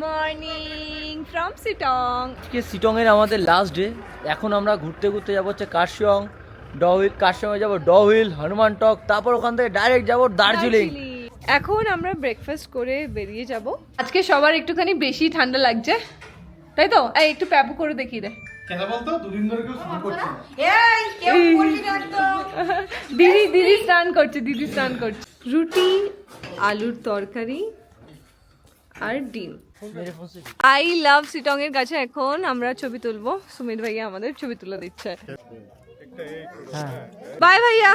Morning from Sittong. আজকে সিটংয়ের আমাদের last day. এখন আমরা ঘুরতে ঘুরতে যাবো হচ্ছে কার্শিয়ং, ডহিল, কার্শিয়ংয়ে যাবো ডহিল, হনুমান টক, তারপর ওখান থেকে ডাইরেক্ট যাবো দার্জিলিং। এখন আমরা ব্রেকফাস্ট করে বেরিয়ে যাব। আজকে সবার একটুখানি বেশি ঠান্ডা লাগছে, তাই তো? এই একটু প্যাপু করে দেখিয়ে দে। দিদি স্নান করছে, রুটি, আলুর তরকারি আর ডিম। আই লাভ সিটং এর কাছে এখন আমরা ছবি তুলবো। সুমিত ভাইয়া আমাদের ছবি তুলে দিচ্ছে। बाय भैया,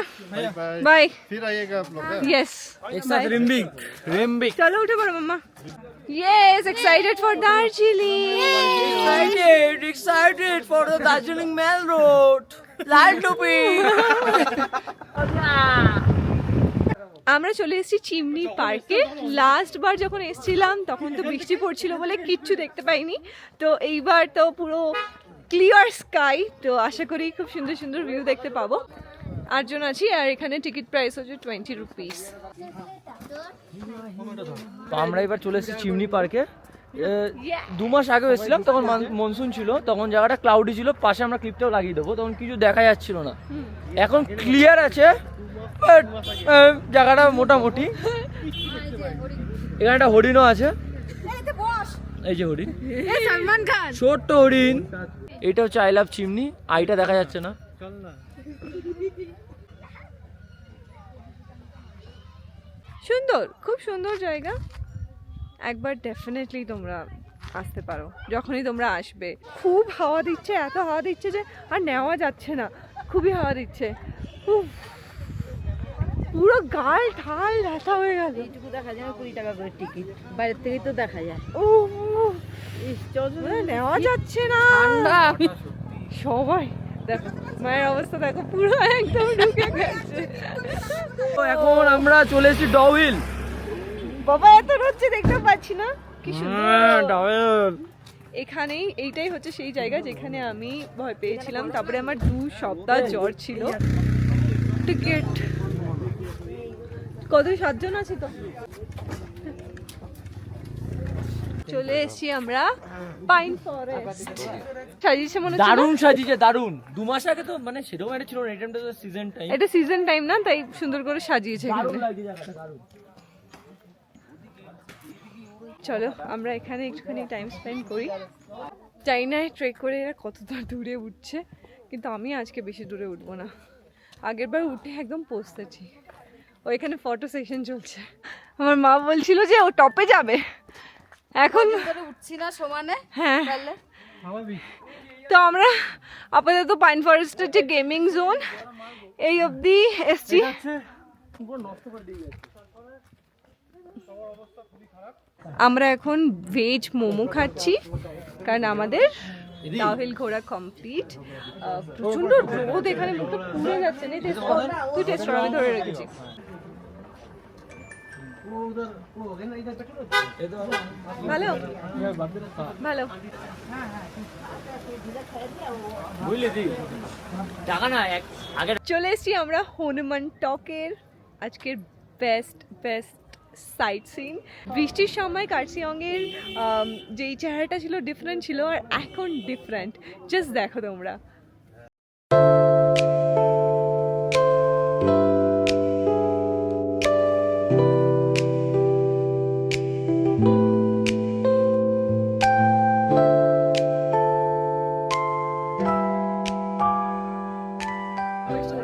बाय। फिर आइएगा आप लोग। यस, एक साथ रिम्बिक। चलो उठे पड़ो मम्मा। Yes, excited for Darjeeling. Excited for the Darjeeling Mail Road. Light Lupi. আমরা চলে এসেছি চিমনি পার্কে। লাস্ট বার যখন এসেছিলাম তখন তো বৃষ্টি পড়ছিল বলে কিচ্ছু দেখতে পাইনি, তো এইবার তো পুরো ক্লিয়ার স্কাই, তো আশা করি খুব সুন্দর সুন্দর ভিউ দেখতে পাবো। 8 জন আছি আর এখানে টিকিট প্রাইস হচ্ছে 20 রুপিস। তো আমরা এবার চলে এসেছি চিমনি পার্কে। 2 মাস আগে এসেছিলাম, তখন মনসুন ছিল, তখন জায়গাটা ক্লাউডি ছিল, পাশে আমরা ক্লিপটাও লাগিয়ে দেবো, তখন কিছু দেখা যাচ্ছিল না। এখন ক্লিয়ার আছে, জায়গাটা মোটামুটি। এখানে একটা হরিণও আছে, এই যে হরিণ, সালমান খান, ছোট্ট হরিণ। এটা হচ্ছে আই লাভ চিমনি, আইটা দেখা যাচ্ছে না। সুন্দর, খুব সুন্দর জায়গা। একবার ডেফিনেটলি তোমরা আসতে পারো যখনই তোমরা আসবে। খুব হাওয়া দিচ্ছে, এত হাওয়া দিচ্ছে যে আর নেওয়া যাচ্ছে না, খুবই হাওয়া দিচ্ছে। পুরো গাল ঢাল ব্যথা হয়ে গেল। এইটুকু দেখা যায় 20 টাকা করে টিকিট, বাইরের থেকেই তো দেখা যায়। ও নেওয়া যাচ্ছে না, সবাই দেখো মায়ের অবস্থা দেখো, পুরো একদম ঢুকে গেছে। তো এখন আমরা চলে এসেছি ডহিল। বাবা এত রোদে দেখতে পাচ্ছি না, কি সুন্দর ডহিল। এখানেই, এইটাই হচ্ছে সেই জায়গা যেখানে আমি ভয় পেয়েছিলাম, তারপরে আমার 2 সপ্তাহ জ্বর ছিল। টিকিট কত? 7 জন আছি তো। চলে এসেছি আমরা পাইন ফরেস্ট। সাজিয়েছে মনে হচ্ছে, দারুণ সাজিয়েছে, দারুণ। 2 মাস আগে তো মানে সেরকম একটা ছিল না, এটা তো সিজন টাইম। এটা সিজন টাইম না, তাই সুন্দর করে সাজিয়েছে। দারুণ লাগছে জায়গাটা, দারুণ। চলো আমরা এখানে একটুখানি টাইম স্পেন্ড করি। জানি না ট্রেক করে এরা কতটা দূরে উঠছে, কিন্তু আমি আজকে বেশি দূরে উঠবো না। আগের বার উঠে একদম পৌঁছেছি। ওইখানে ফটো সেশন চলছে। আমার মা বলছিল যে ও টপে যাবে, এখন উঠছি না সমানে। হ্যাঁ, তো আমরা আপাতত পাইন ফরেস্টের যে গেমিং জোন এই অবধি এসছি। আমরা এখন ভেজ মোমো খাচ্ছি, কারণ আমাদের ডাউহিল ঘোরা কমপ্লিট। প্রচন্ড রোদ, এখানে মুখটা পুড়ে যাচ্ছে। না তুই টেস্ট কর, আমি ধরে রেখেছি। ভালো ভালো। চলে এসছি আমরা হনুমান টকের আজকের বেস্ট সাইট সিন। বৃষ্টির সময় কার্শিয়ংয়ের যেই চেহারাটা ছিল ডিফারেন্ট ছিল, আর এখন ডিফারেন্ট। জাস্ট দেখো তোমরা।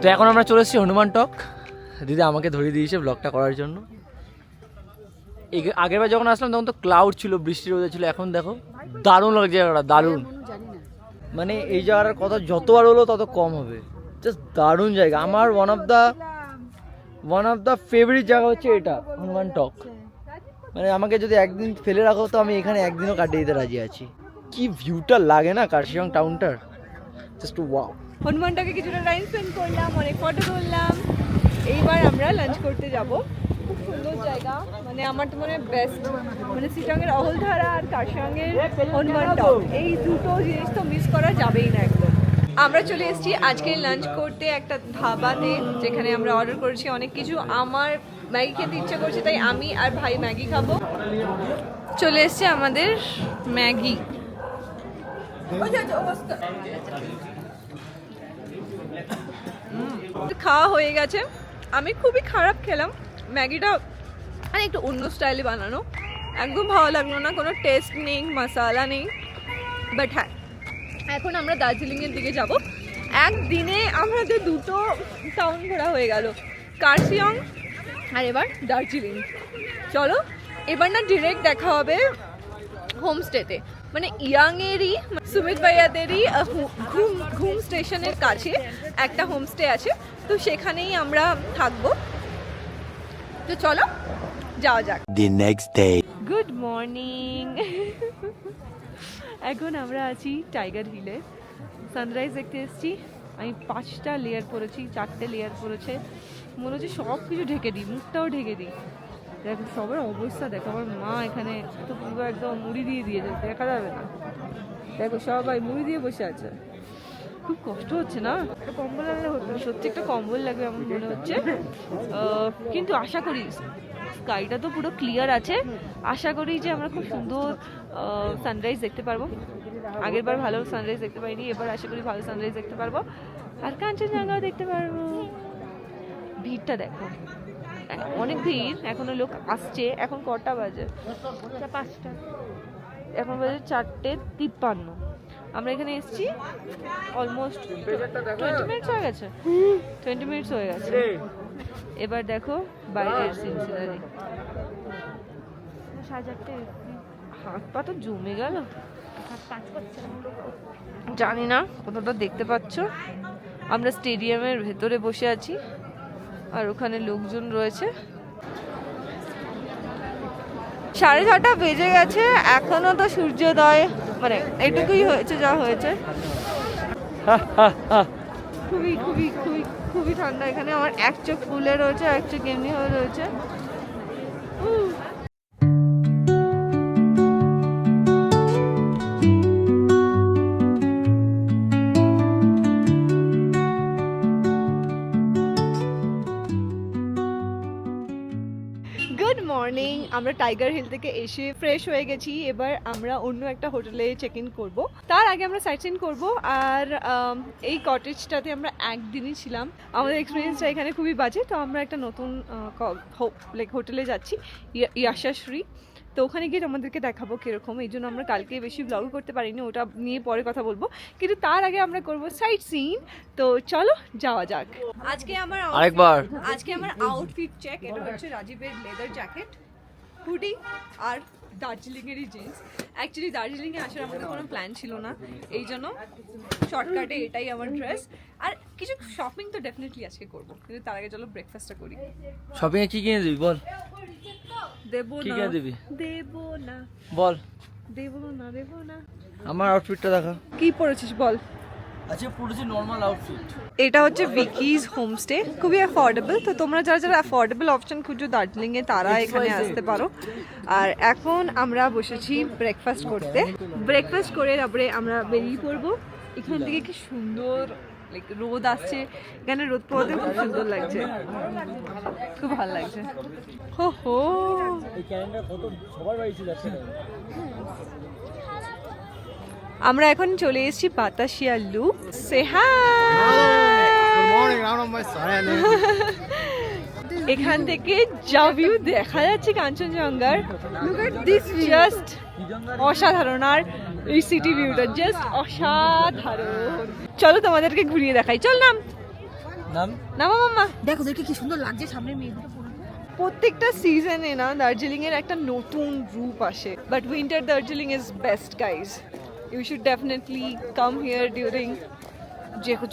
তো এখন আমরা চলে এসেছি হনুমান টক। দিদি আমাকে ধরিয়ে দিয়েছে ব্লগটা করার জন্য। আগেরবার যখন আসলাম তখন তো ক্লাউড ছিল, বৃষ্টি রোদে ছিল। এখন দেখো দারুণ লাগছে জায়গাটা, দারুণ। মানে এই জায়গাটার কথা যতবার হলো তত কম হবে। জাস্ট দারুণ জায়গা। আমার ওয়ান অফ দ্য ফেভারিট জায়গা হচ্ছে এটা, হনুমান টক। মানে আমাকে যদি একদিন ফেলে রাখো তো আমি এখানে একদিনও কাটিয়ে দিতে রাজি আছি। কি ভিউটা লাগে না কার্শিয়ং টাউনটার, জাস্ট ওয়াও। হনুমানটাকে কিছুটা টাইম স্পেন্ড করলাম, অনেক ফটো তুললাম। এইবার আমরা লাঞ্চ করতে যাব। খুব সুন্দর জায়গা, মানে আমার তো মনে হয় বেস্ট। মানে সিটংয়ের অহলধারা আর কার্শিয়ংয়ের হনুমান টক, এই দুটো জিনিস তো মিস করা যাবেই না একদম। আমরা চলে এসেছি আজকে লাঞ্চ করতে একটা ধাবাতে, যেখানে আমরা অর্ডার করেছি অনেক কিছু। আমার ম্যাগি খেতে ইচ্ছে করছে, তাই আমি আর ভাই ম্যাগি খাবো। চলে এসছে আমাদের ম্যাগি। খাওয়া হয়ে গেছে। আমি খুবই খারাপ খেলাম ম্যাগিটা, মানে একটু অন্য স্টাইলে বানানো, একদম ভালো লাগলো না, কোনো টেস্ট নেই, মশলা নেই। বাট হ্যাঁ, এখন আমরা দার্জিলিংয়ের দিকে যাব। একদিনে আমাদের দুটো টাউন ঘোরা হয়ে গেল, কার্শিয়ং আর এবার দার্জিলিং। চলো এবার না ডিরেক্ট দেখা হবে হোমস্টেতে, মানে ইয়াংয়েরই সুমিত ভাইয়াদেরই ঘুম স্টেশনের কাছে একটা হোমস্টে আছে, তো সেখানেই আমরা থাকবো। তো চলো যাওয়া যাক। The next day. Good morning. এখন আমরা আছি টাইগার হিলে, সানরাইজ দেখতে এসেছি। আমি 5টা লেয়ার পরেছি, 4টে লেয়ার পরেছে, মনে হচ্ছে সব কিছু ঢেকে দিই, মুখটাও ঢেকে দিই। দেখো সবার অবস্থা দেখো, আমার মা এখানে তো পুরো একদম মুড়ি দিয়ে দিয়েছে, দেখা যাবে না। দেখো সবাই মুড়ি দিয়ে বসে আছে, খুব কষ্ট হচ্ছে না? একটা কম্বল আনলে হতো, সত্যি একটা কম্বল লাগবে এমন মনে হচ্ছে। কিন্তু আশা করি স্কাইটা তো পুরো ক্লিয়ার আছে, আশা করি যে আমরা খুব সুন্দর সানরাইজ দেখতে পারবো। আগের বার ভালো সানরাইজ দেখতে পাইনি, এবার আশা করি ভালো সানরাইজ দেখতে পারবো, আর কাঞ্চনজঙ্ঘাও দেখতে পারবো। ভিড়টা দেখো, অনেক ভিড়, এখনো লোক আসছে। এখন কটা বাজে? 5টা, এখন বাজে 4:53। আমরা এখানে এসেছি অলমোস্ট 20 মিনিটস হয়ে গেছে, 20 মিনিটস হয়ে গেছে। এবার দেখো বাইরের সিনসিনারি, 4:30 এসেছি, হাত পা তো জমে গেল, জানি না কতটা দেখতে পাচ্ছ। আমরা স্টেডিয়ামের ভেতরে বসে আছি, আর ওখানে লোকজন রয়েছে। 6:30 বেজে গেছে, এখনো তো সূর্যোদয়, মানে এটুকুই হয়েছে যা হয়েছে। খুবই খুবই খুবই খুবই ঠান্ডা এখানে। আমার এক চোখ ফুলে রয়েছে, এক চোখ এমনি হয়ে রয়েছে। Good morning. আমরা টাইগার হিল থেকে এসে ফ্রেশ হয়ে গেছি, এবার আমরা অন্য একটা হোটেলে চেক ইন করবো। তার আগে আমরা সাইট সিন করবো, আর এই কটেজটাতে আমরা একদিনই ছিলাম, আমাদের এক্সপিরিয়েন্সটা এখানে খুবই বাজে। তো আমরা একটা নতুন লাইক হোটেলে যাচ্ছি, ইয়াশাশ্রী। তো ওখানে গিয়ে আমাদেরকে দেখাবো কিরকম, এই জন্য আমরা কালকে বেশি ব্লগ করতে পারিনি, ওটা নিয়ে পরে কথা বলবো। কিন্তু তার আগে আমরা করবো সাইট সিন, তো চলো যাওয়া যাক। আজকে আমার আউটফিট চেক। এটা হচ্ছে রাজীবের লেদার জ্যাকেট, হুডি আর দার্জিলিংয়েরই জিন্স। অ্যাকচুয়ালি দার্জিলিংয়ে আসার আমাদের কোনো প্ল্যান ছিল না, এই জন্য শর্টকাটে এটাই আমার ড্রেস। আর কিছু শপিং তো ডেফিনেটলি আজকে করবো, কিন্তু তার আগে চলো ব্রেকফাস্টটা করি। শপিং এ কি কিনে দিবি বল? দেবো কি না, কিনে দিবি দেবো না, বল? দেবো না, দেবো না। আমার আউটফিটটা দেখা। কি পরেছিস বল? আচ্ছা পড়েছি নর্মাল আউটফিট। এটা হচ্ছে ভিকিজ হোমস্টে, খুবই অ্যাফোর্ডেবল। তো তোমরা যারা যারা অ্যাফোর্ডেবল অপশন খুঁজো দার্জিলিংয়ে, তারা এখানে আসতে পারো। আর এখন আমরা বসেছি ব্রেকফাস্ট করতে। ব্রেকফাস্ট করে তারপরে আমরা বেরিয়ে পড়বো এখান থেকে। কি সুন্দর লাইক রোদ আসছে এখানে, রোদ পড়তে খুব সুন্দর লাগছে, খুব ভালো লাগছে। হো হো, এই ক্যালেন্ডার কত সবার বাড়ি ছিল আজকে। আমরা এখন চলে এসেছি Batasia loop. Say high. Good morning, round of my son. এখান থেকে যা ভিউ দেখা যাচ্ছে কাঞ্চনজঙ্ঘার, লুক এট দিস, জাস্ট অসাধারণ। আর এই সিটি ভিউটা জাস্ট অসাধারণ। চলো তোমাদেরকে ঘুরিয়ে দেখাই, চল নাম নাম নামা মাম্মা। দেখো দেখে কি সুন্দর লাগছে সামনে মেঘগুলো। প্রত্যেকটা সিজনে না দার্জিলিং এর একটা নতুন রূপ আসে, but winter Darjeeling is best guys. You should definitely come here during,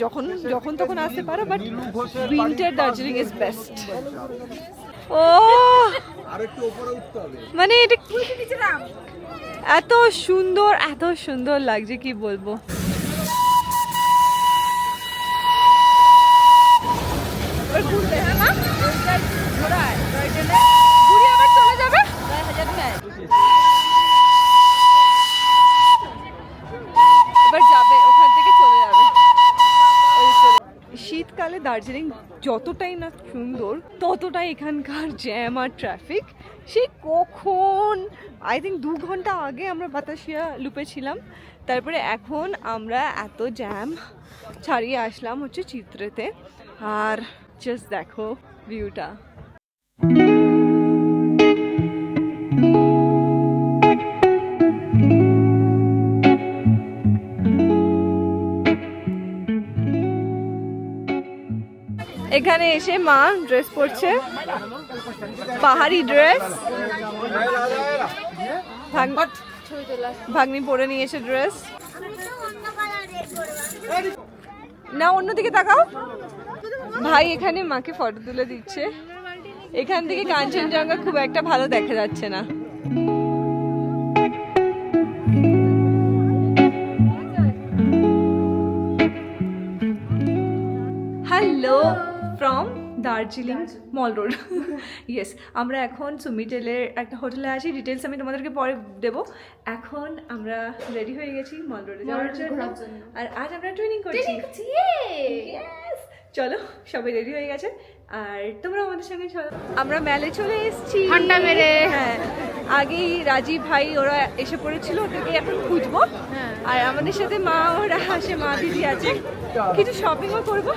যখন যখন তখন আসতে পারো, but winter Darjeeling is best. ও মানে এটা এত সুন্দর, এত সুন্দর লাগছে, কি বলবো। ঘুরে আবার চলে যাবে। এবার যাবে ওখান থেকে চলে যাবে। শীতকালে দার্জিলিং যতটাই না সুন্দর, ততটাই এখানকার জ্যাম আর ট্রাফিক। সে কখন আই থিঙ্ক 2 ঘন্টা আগে আমরা বাতাসিয়া লুপে ছিলাম, তারপরে এখন আমরা এত জ্যাম ছাড়িয়ে আসলাম হচ্ছে চিত্রেতে। আর জাস্ট দেখো ভিউটা। এখানে এসে মা ড্রেস পরছে, পাহাড়ি ড্রেস। ভাগ্নি পরে নিয়ে এসে ড্রেস। না অন্যদিকে তাকাও। ভাই এখানে মাকে ফটো তুলে দিচ্ছে। এখান থেকে কাঞ্চনজঙ্ঘা খুব একটা ভালো দেখা যাচ্ছে না। Hello from Darjeeling mall road. Yes, আমরা এখন সুমিটেলের একটা হোটেলে আছি, ডিটেলস আমি তোমাদেরকে পরে দেবো। এখন আমরা রেডি হয়ে গেছি মল রোডে যাওয়ার জন্য, আর আজ আমরা ট্রেনিং করছি। Yes! চলো সবাই রেডি হয়ে গেছে, আর তোমরা আমাদের সঙ্গে চলো। আমরা মেলে চলে এসেছি ঠান্ডা মেরে। হ্যাঁ, আগেই রাজীব ভাই ওরা এসে পড়েছিল, ওদেরকে এখন খুঁজবো। আর আমাদের সাথে মা ওরা আসে, মা দিদি আছে, কিছু শপিংও করবো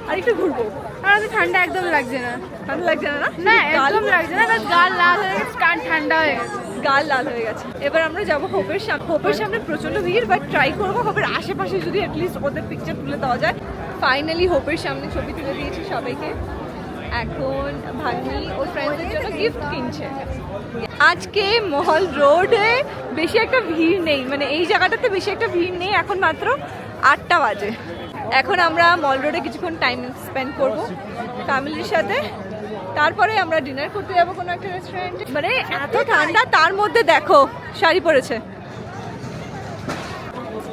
আর একটু ঘুরবো। আর ঠান্ডা একদম লাগছে না। ঠান্ডা লাগছে না? না একদম লাগছে না, বাস গাল লাল হয়ে গেছে, কান ঠান্ডা হয়ে গেছে। গাল লাল হয়ে গেছে। এবার আমরা যাবো হোপের সামনে। হোপের সামনে প্রচন্ড ভিড়, বাট ট্রাই করবো হোপের আশেপাশে যদি অ্যাটলিস্ট ওদের পিকচার তুলে দেওয়া যায়। ফাইনালি হোপের সামনে ছবি তুলে দিয়েছি সবাইকে। এখন ভাগ্নি ওর ফ্রেন্ডদের জন্য গিফট কিনছে। আজকে মহল রোডে বেশি একটা ভিড় নেই, মানে এই জায়গাটাতে বেশি একটা ভিড় নেই। এখন মাত্র 8টা বাজে। এখন আমরা মল রোডে কিছুক্ষণ টাইম স্পেন্ড করব ফ্যামিলির সাথে, তারপরে আমরা ডিনার করতে যাবো কোনো একটা রেস্টুরেন্টে। মানে এত ঠান্ডা, তার মধ্যে দেখো শাড়ি পরেছে,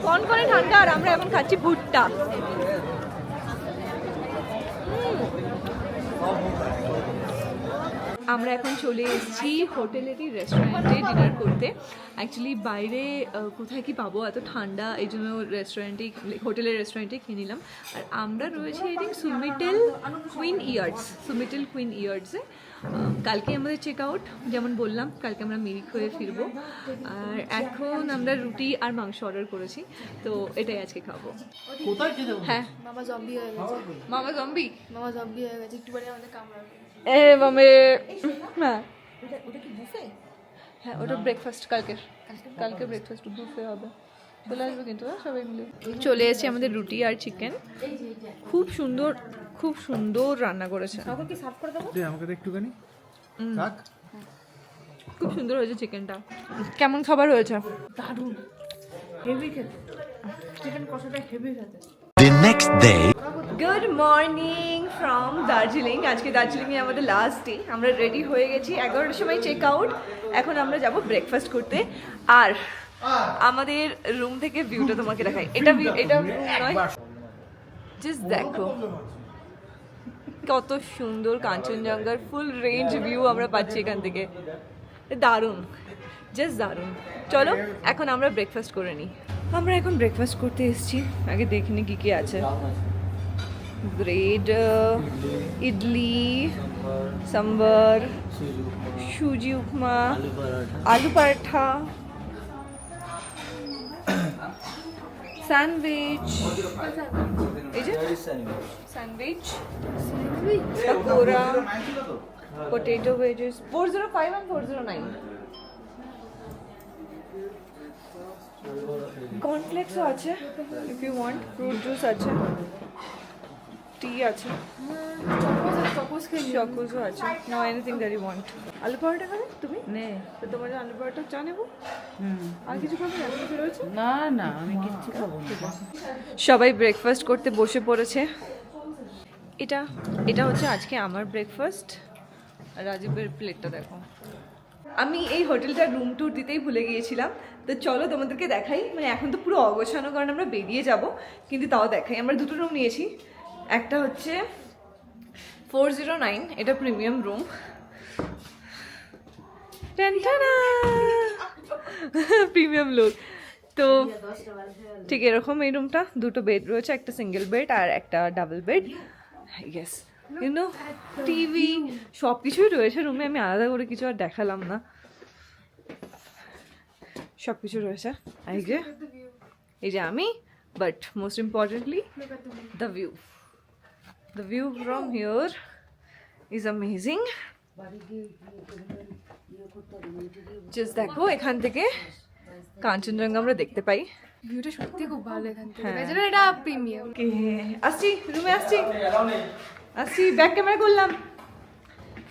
কনকনে ঠান্ডা। আর আমরা এখন খাচ্ছি ভুট্টা। আমরা এখন চলে এসেছি হোটেলেরই রেস্টুরেন্টে ডিনার করতে। অ্যাকচুয়ালি বাইরে কোথায় কি পাবো, এত ঠান্ডা, এই জন্য রেস্টুরেন্টেই, হোটেলের রেস্টুরেন্টেই খেয়ে নিলাম। আর আমরা রয়েছি আই থিঙ্ক সুমিটেল কুইন ইয়ার্ডসে। কালকে আমাদের চেক আউট, যেমন বললাম কালকে আমরা মিরিক হয়ে ফিরবো। আর এখন আমরা রুটি আর মাংস অর্ডার করেছি, তো এটাই আজকে খাবো। হ্যাঁ, মামা জম্বি হয়ে গেছে, মামা জম্বি হয়ে গেছে, একটু পরে আমাদের কামড়াবে। মামে। হ্যাঁ হ্যাঁ, ওটা ব্রেকফাস্ট কালকে ব্রেকফাস্ট বুফে হবে। চলে আসবে কিন্তু সবাই মিলে। চলে এসেছি আমাদের রুটি আর চিকেন। খুব সুন্দর রান্না করেছে। কি সার্ভ করে দেবো? আমাকে একটুখানি খুব সুন্দর হয়েছে চিকেনটা। কেমন খাবার হয়েছে? দারুণ, হেভি খেতে, চিকেন কষাটা হেভি খেতে। The next day. Good morning from Darjeeling. আজকে দার্জিলিংয়ে আমাদের লাস্ট ডে। আমরা রেডি হয়ে গেছি, 11টার সময় চেক আউট। এখন আমরা যাব ব্রেকফাস্ট করতে। আর আমাদের রুম থেকে ভিউটা তোমাকে দেখাই। এটা নয়, জাস্ট দেখো কত সুন্দর কাঞ্চনজঙ্ঘার ফুল রেঞ্জ ভিউ আমরা পাচ্ছি এখান থেকে। দারুণ, জাস্ট দারুণ। চলো এখন আমরা ব্রেকফাস্ট করে নিই। আমরা এখন ব্রেকফাস্ট করতে এসেছি, আগে দেখিনি কি কি আছে। ব্রেড, ইডলি, সাম্বার, সুজি উপমা, আলু পরাঠা, স্যান্ডউইচ, এই যে sandwich, pakora, potato wedges, 405 and 409. কর্নফ্লেক্সও আছে if you want, fruit juice আছে, টি আছে, চকোজও আছে। নাও এনিথিং দ্যাট ইউ ওয়ান্ট। আলু পরোটা খাবে তুমি? নে তো তোমার জন্য আলু পরোটা চা নেবো। আর কিছু খাবে না? কিছু রয়েছে? না না, আমি কিচ্ছু খাবো না। সবাই ব্রেকফাস্ট করতে বসে পড়েছে। এটা হচ্ছে আজকে আমার ব্রেকফাস্ট। আর রাজীবের প্লেটটা দেখো। আমি এই হোটেলটার রুম ট্যুর দিতেই ভুলে গিয়েছিলাম, তো চলো তোমাদেরকে দেখাই। মানে এখন তো পুরো অগোছানো, কারণ আমরা বেরিয়ে যাব, কিন্তু তাও দেখাই। আমরা দুটো রুম নিয়েছি। একটা হচ্ছে 409, এটা প্রিমিয়াম রুম। Premium look. তো ঠিক এরকম এই রুমটা, দুটো বেড রয়েছে, একটা সিঙ্গেল বেড আর একটা ডাবল বেড। ইয়েস, কিন্তু টিভি সব কিছুই রয়েছে রুমে। আমি আলাদা করে কিছু আর দেখালাম না। সব কিছু রয়েছে। এই যে আমি, but most importantly the view from here is amazing. Just দেখো এখান থেকে কাঞ্চনজঙ্ঘা আমরা দেখতে পাই। ভিউটা সত্যি খুব ভালো এখান থেকে, হ্যাঁ। তাই জন্য এটা প্রিমিয়াম। আসছি রুমে, আসছি ব্যাক ক্যামেরা করলাম।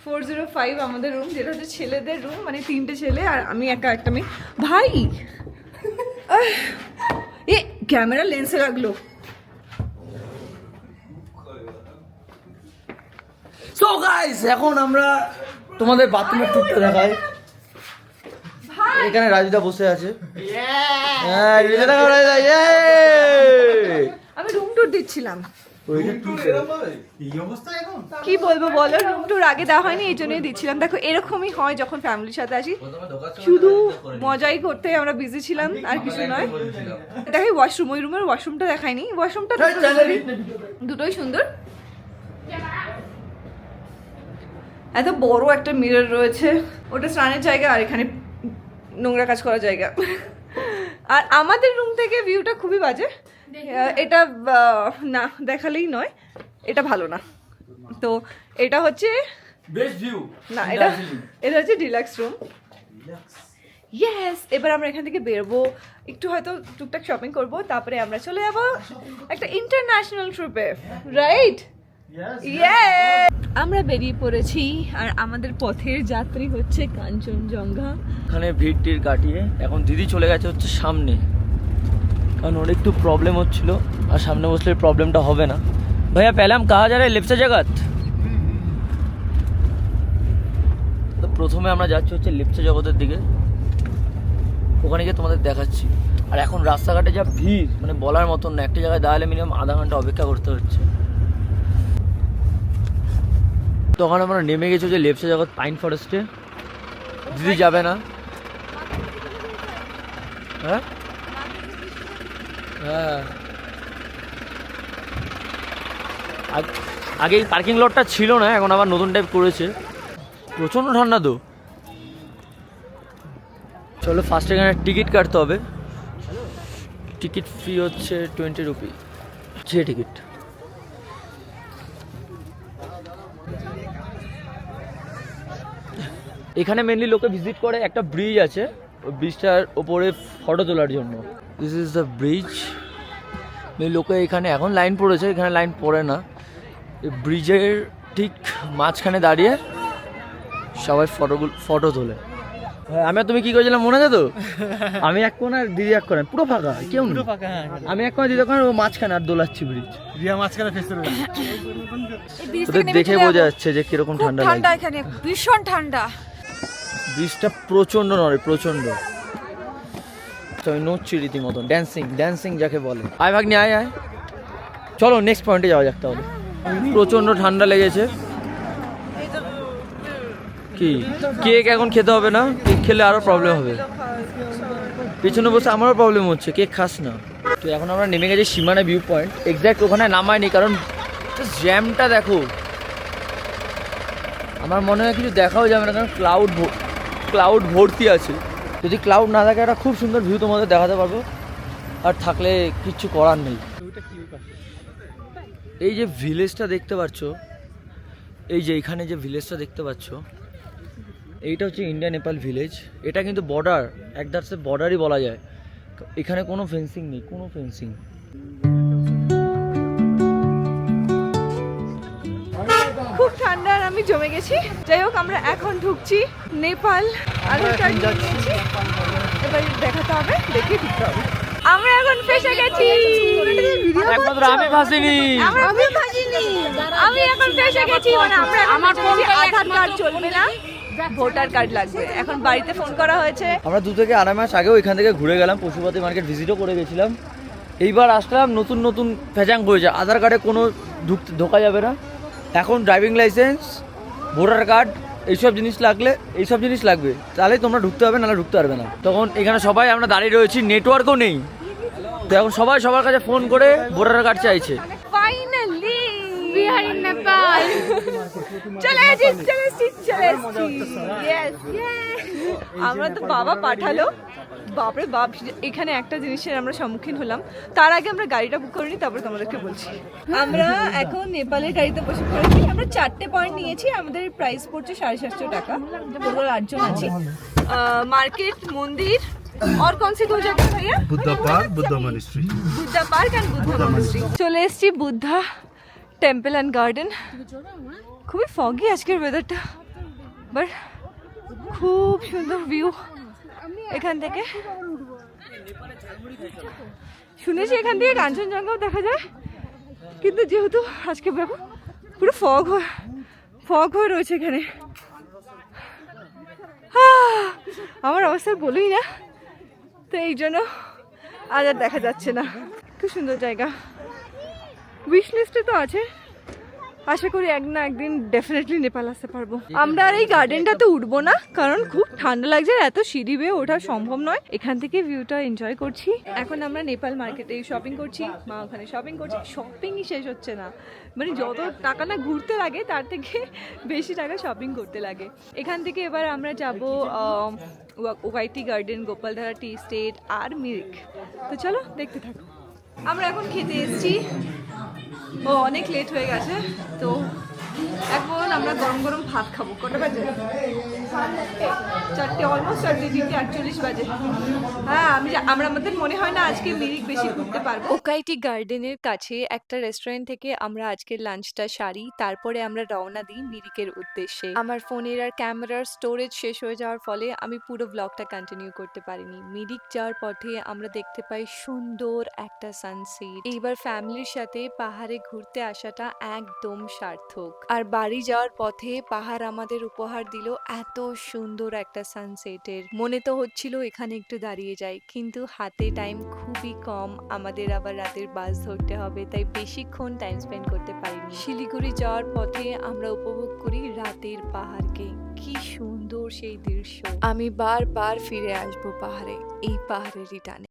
405 আমাদের রুম, যেটা হচ্ছে ছেলেদের রুম, মানে 3টে ছেলে আর আমি একা একটা মেয়ে। ভাই এ ক্যামেরা লেন্সে লাগলো। সো গাইস, এখন আমরা তোমাদের বাথরুমের টুকটা দেখাই। এখানে রাজুদা বসে আছে। হ্যাঁ, রাজুদা, আমি রুম ট্যুর দিচ্ছিলাম। কি বলবো বলো, রুম ট্যুর আগে দেওয়া হয়নি, এই জন্যই দিচ্ছিলাম। দেখো এরকমই হয় যখন ফ্যামিলির সাথে আসি, শুধু মজাই করতে আমরা বিজি ছিলাম আর কিছু নয়। দেখাই ওয়াশরুম, ওই রুমের ওয়াশরুমটা দেখাইনি। ওয়াশরুমটা দুটোই সুন্দর। এত বড় একটা মিরর রয়েছে, ওটা স্নানের জায়গা আর এখানে নোংরা কাজ করার জায়গা। আর আমাদের রুম থেকে ভিউটা খুবই বাজে। এটা না দেখালেই নয়, এটা ভালো না। তো এটা হচ্ছে বেস্ট ভিউ না, এটা হচ্ছে ডিলাক্স রুম। ইয়েস, এবার আমরা এখান থেকে বেরোবো, একটু হয়তো টুকটাক শপিং করব, তারপরে আমরা চলে যাব একটা ইন্টারন্যাশনাল ট্রিপে, রাইট? আমরা বেরিয়ে পড়েছি আর আমাদের পথের যাত্রী হচ্ছে কাঞ্চনজঙ্ঘা। এখানে ভিড় টিড় কাটিয়ে এখন দিদি চলে গেছে হচ্ছে সামনে, কারণ ওর একটু প্রবলেম হচ্ছিল আর সামনে বসলে প্রবলেমটা হবে না। ভাইয়া পেলাম কাহা যা রে লেপচা জগৎ। তো প্রথমে আমরা যাচ্ছি হচ্ছে লেপচা জগতের দিকে, ওখানে গিয়ে তোমাদের দেখাচ্ছি। আর এখন রাস্তাঘাটে যা ভিড়, মানে বলার মতন না। একটা জায়গায় দাঁড়ালে মিনিমাম আধা ঘন্টা অপেক্ষা করতে হচ্ছে। তখন আমরা নেমে গেছি যে লেপচা জগৎ পাইন ফরেস্টে। দিদি যাবে না। হ্যাঁ হ্যাঁ, আগে পার্কিং লটটা ছিল না, এখন আবার নতুন টাইপ করেছে। প্রচণ্ড ঠান্ডা তো। চলো ফার্স্ট এখানে টিকিট কাটতে হবে। টিকিট ফি হচ্ছে 20 রুপি, যে টিকিট। এখানে মেনলি লোকে ভিজিট করে, একটা ব্রিজ আছে, ওই ব্রিজটার ওপরে ফটো তোলার জন্য। This is the bridge. লোকে এখানে এখন লাইন পড়েছে, এখানে লাইন পড়ে না। এই ব্রিজের ঠিক মাঝখানে দাঁড়িয়ে সবাই ফটো তোলে। আমি আর তুমি কি করেছিলাম মনে আছে তো? আমি এক কোণ আর দিদি এক কোণ, পুরো ফাঁকা, কেউ নেই। আমি এক কোণ, দিদি এক কোণ, ও মাঝখানে আর দোলাচ্ছি ব্রিজ। ওদের দেখে বোঝা যাচ্ছে যে কিরকম ঠান্ডা লাগে। এখানে ভীষণ ঠান্ডা। ব্রিজটা প্রচন্ড নড়ে, প্রচন্ড। নড়ছি রীতিমতন, ড্যান্সিং যাকে বলে। আয় ভাগ্নি আয়। চলো নেক্সট পয়েন্টে যাওয়া যাক তাহলে। প্রচন্ড ঠান্ডা লেগেছে। কি কেক এখন খেতে হবে না? কেক খেলে আরো প্রবলেম হবে। পেছনে বসে আমারও প্রবলেম হচ্ছে, কেক খাস না। তো এখন আমরা নেমে গেছি সীমানা ভিউ পয়েন্ট। এক্স্যাক্ট ওখানে নামায়নি, কারণ জ্যামটা দেখো। আমার মনে হয় কিছু দেখাও যাবে না, কারণ ক্লাউড ভর্তি আছে। যদি ক্লাউড না থাকে একটা খুব সুন্দর ভিউ তোমাদের দেখাতে পারবো, আর থাকলে কিচ্ছু করার নেই। এই যে ভিলেজটা দেখতে পাচ্ছ, এই যে এখানে যে ভিলেজটা দেখতে পাচ্ছ, এইটা হচ্ছে ইন্ডিয়া নেপাল ভিলেজ। এটা কিন্তু বর্ডার, একদার বর্ডারই বলা যায়। এখানে কোনো ফেন্সিং নেই, কোনো ফেন্সিং। খুব ঠান্ডা আর আমি জমে গেছি। যাই হোক, আমরা এখন ঢুকছি নেপাল। আধার কার্ড নিয়েছি, এবার দেখাতে হবে, দেখে ঢুকতে হবে। আমরা এখন ফেসে গেছি। একমাত্র আমি ভাসিনি। আমি এখন ফেসে গেছি, মানে আমার আধার কার্ড চলবে না, ভোটার কার্ড লাগবে। এখন বাড়িতে ফোন করা হয়েছে। আমরা 2 থেকে আড়াই মাস আগেও এখান থেকে ঘুরে গেলাম, পশুপাতি মার্কেট ভিজিটও করে গেছিলাম। এইবার আসলাম, নতুন ফ্যাচাং করেছে। আধার কার্ডে কোনো ঢোকা যাবে না। এখন ড্রাইভিং লাইসেন্স, ভোটার কার্ড, এইসব জিনিস লাগবে, তাহলে তোমরা ঢুকতে হবে, নাহলে ঢুকতে পারবে না। তখন এখানে সবাই আমরা দাঁড়িয়ে রয়েছি, নেটওয়ার্কও নেই। তো এখন সবাই সবার কাছে ফোন করে ভোটার কার্ড চাইছে। Finally we are in Nepal. চলে এসেছি। Yes. আমরা তো বাবা পাঠালো বাপরে বাপ, এখানে একটা জিনিসের আমরা সম্মুখীন হলাম। তার আগে আমরা গাড়িটা বুক করে নিই, তারপরে তোমাদেরকে বলছি। আমরা এখন নেপালের গাড়িতে বসে পড়েছি। আমরা 4টে পয়েন্ট নিয়েছি, আমাদের প্রাইস পড়ছে 750 টাকা। টোটাল 8 জন আছি। मार्केट, मंदिर और कौन सी 2 जगह भैया? Buddha Park, Buddha Monastery. Buddha park and Buddha monastery. চলে এসেছি বুদ্ধা টেম্পল অ্যান্ড গার্ডেন। খুবই ফগি আজকের ওয়েদারটা, বাট খুব সুন্দর ভিউ এখান থেকে। শুনেছি এখান থেকে কাঞ্চনজঙ্ঘাও দেখা যায়, কিন্তু যেহেতু আজকে পুরো ফগ হয়ে রয়েছে এখানে, আমার অবস্থা বলুই না, তো এই জন্য আজ আর দেখা যাচ্ছে না। খুব সুন্দর জায়গা, উইশ লিস্টে তো আছে, আশা করি এক না একদিন ডেফিনেটলি নেপাল আসতে পারবো। আমরা আর এই গার্ডেনটাতে উঠবো না, কারণ খুব ঠান্ডা লাগছে, আর এত সিঁড়ি বেয়ে ওঠা সম্ভব নয়। এখান থেকে ভিউটা এনজয় করছি। এখন আমরা নেপাল মার্কেটে শপিং করছি, মা ওখানে শপিং করছি। শপিংই শেষ হচ্ছে না, মানে যত টাকা না ঘুরতে লাগে তার থেকে বেশি টাকা শপিং করতে লাগে। এখান থেকে এবার আমরা যাব ওয়াইটি গার্ডেন, গোপালধারা টি স্টেট আর মিরিক। তো চলো দেখতে থাকো। আমরা এখন খেতে এসেছি, ও অনেক লেট হয়ে গেছে, তো এখন আমরা গরম গরম ভাত খাবো। কটা বাজে? 4টে, অলমোস্ট 4টে, 3:48 বাজে। হ্যাঁ, আমরা আমাদের মনে হয় না আজকে মিরিক বেশি ঘুরতে পারবো। ওকাইটি গার্ডেনের কাছে একটা রেস্টুরেন্ট থেকে আমরা আজকের লাঞ্চটা সারি, তারপরে আমরা রওনা দিই মিরিকের উদ্দেশ্যে। আমার ফোনের আর ক্যামেরার স্টোরেজ শেষ হয়ে যাওয়ার ফলে আমি পুরো ব্লগটা কন্টিনিউ করতে পারিনি। মিরিক যাওয়ার পথে আমরা দেখতে পাই সুন্দর একটা সানসেট। এইবার ফ্যামিলির সাথে পাহাড়ে ঘুরতে আসাটা একদম সার্থক। আর বাড়ি যাওয়ার পথে পাহাড় আমাদের উপহার দিল এত সুন্দর একটা সানসেটের। মনে তো হচ্ছিল এখানে একটু দাঁড়িয়ে যাই, কিন্তু হাতে টাইম খুবই কম, আমাদের আবার রাতের বাস ধরতে হবে, তাই বেশিক্ষণ টাইম স্পেন্ড করতে পারিনি। শিলিগুড়ি যাওয়ার পথে আমরা উপভোগ করি রাতের পাহাড়কে, কি সুন্দর সেই দৃশ্য। আমি বারবার ফিরে আসবো পাহাড়ে, এই পাহাড়েরই টানে।